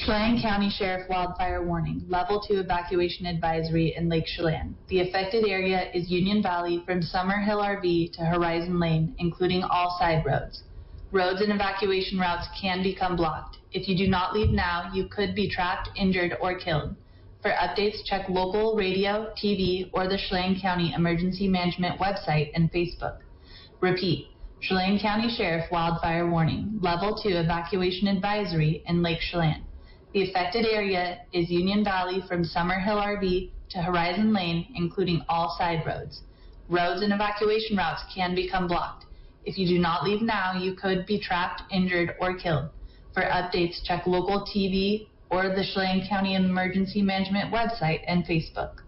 Chelan County Sheriff Wildfire Warning, Level 2 Evacuation Advisory in Lake Chelan. The affected area is Union Valley from Summer Hill RV to Horizon Lane, including all side roads. Roads and evacuation routes can become blocked. If you do not leave now, you could be trapped, injured, or killed. For updates, check local radio, TV, or the Chelan County Emergency Management website and Facebook. Repeat, Chelan County Sheriff Wildfire Warning, Level 2 Evacuation Advisory in Lake Chelan. The affected area is Union Valley from Summer Hill RV to Horizon Lane, including all side roads. Roads and evacuation routes can become blocked. If you do not leave now, you could be trapped, injured, or killed. For updates, check local TV or the Chelan County Emergency Management website and Facebook.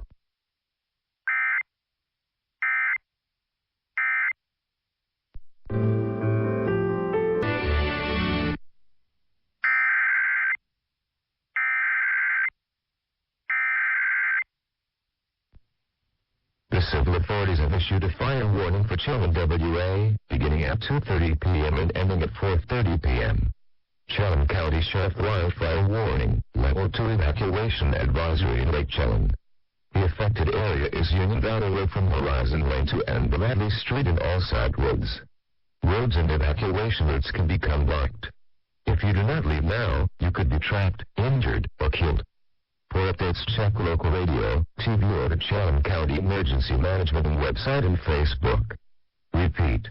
The civil authorities have issued a fire warning for KNWR, beginning at 2:30 p.m. and ending at 4:30 p.m. Chelan County Sheriff Wildfire Warning, Level 2 Evacuation Advisory in Lake Chelan. The affected area is Union Valley Road from Horizon Lane to N. Bradley Street and all side roads. Roads and evacuation routes can become blocked. If you do not leave now, you could be trapped, injured, or killed. For updates, check local radio, TV, or the Chelan County Emergency Management website and Facebook. Repeat.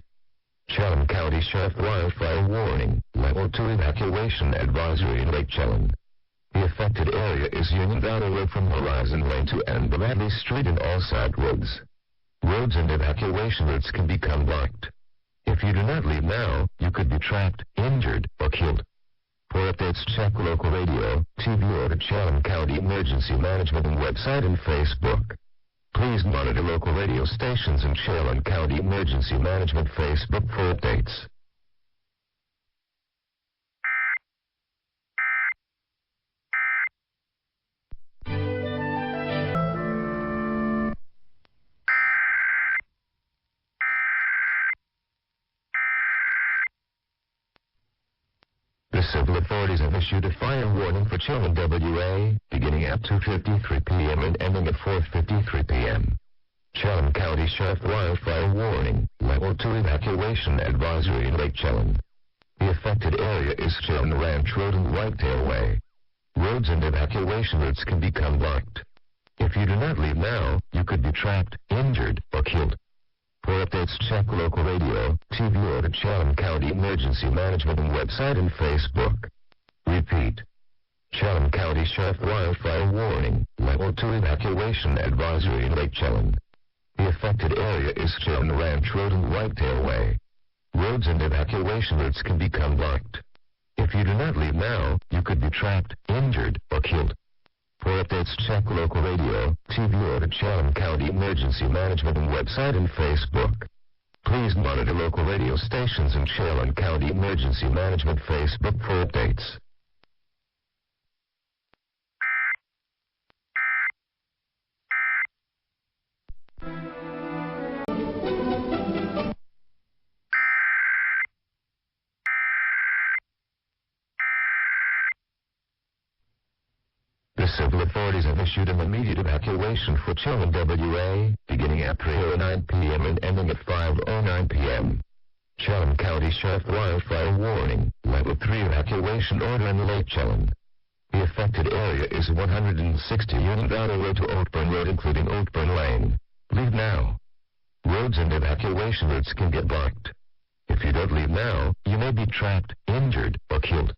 Chelan County Sheriff Wildfire Warning, Level 2 Evacuation Advisory in Lake Chelan. The affected area is Union Valley Road from Horizon Lane to N. Bradley Street and all side roads. Roads and evacuation routes can become blocked. If you do not leave now, you could be trapped, injured, or killed. For updates, check local radio, TV, or the Chelan County Emergency Management website and Facebook. Please monitor local radio stations and Chelan County Emergency Management Facebook for updates. The civil authorities have issued a fire warning for KNWR, beginning at 2:53 p.m. and ending at 4:53 p.m. Chelan County Sheriff Wildfire Warning, Level 2 Evacuation Advisory in Lake Chelan. The affected area is Chelan Ranch Road and Whitetail Way. Roads and evacuation routes can become blocked. If you do not leave now, you could be trapped, injured, or killed. For updates, check local radio, TV, or the Chelan County Emergency Management website and Facebook. Repeat. Chelan County Sheriff Wildfire Warning, Level 2 Evacuation Advisory in Lake Chelan. The affected area is Chelan Ranch Road and Whitetail Way. Roads and evacuation routes can become blocked. If you do not leave now, you could be trapped, injured, or killed. For updates, check local radio, TV, or the Chelan County Emergency Management website and Facebook. Please monitor local radio stations and Chelan County Emergency Management Facebook for updates. The civil authorities have issued an immediate evacuation for KNWR, beginning at 3:09 p.m. and ending at 5:09 p.m. Chelan County Sheriff Wildfire Warning, Level 3 Evacuation Order in Lake Chelan. The affected area is 160 Union Valley Road to Oakburn Road, including Oakburn Lane. Leave now. Roads and evacuation routes can get blocked. If you don't leave now, you may be trapped, injured, or killed.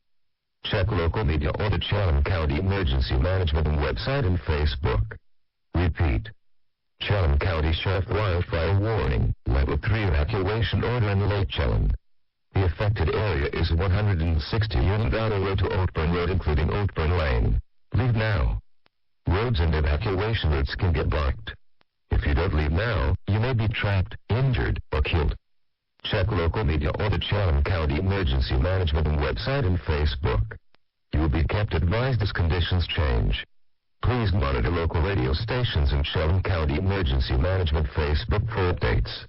Check local media or the Chelan County Emergency Management website and Facebook. Repeat. Chelan County Sheriff Wildfire Warning, Level 3 Evacuation Order in Lake Chelan. The affected area is 160 Union Valley Road to Oakburn Road, including Oakburn Lane. Leave now. Roads and evacuation routes can get blocked. If you don't leave now, you may be trapped, injured, or killed. Check local media or the Chelan County Emergency Management website and Facebook. You will be kept advised as conditions change. Please monitor local radio stations and Chelan County Emergency Management Facebook for updates.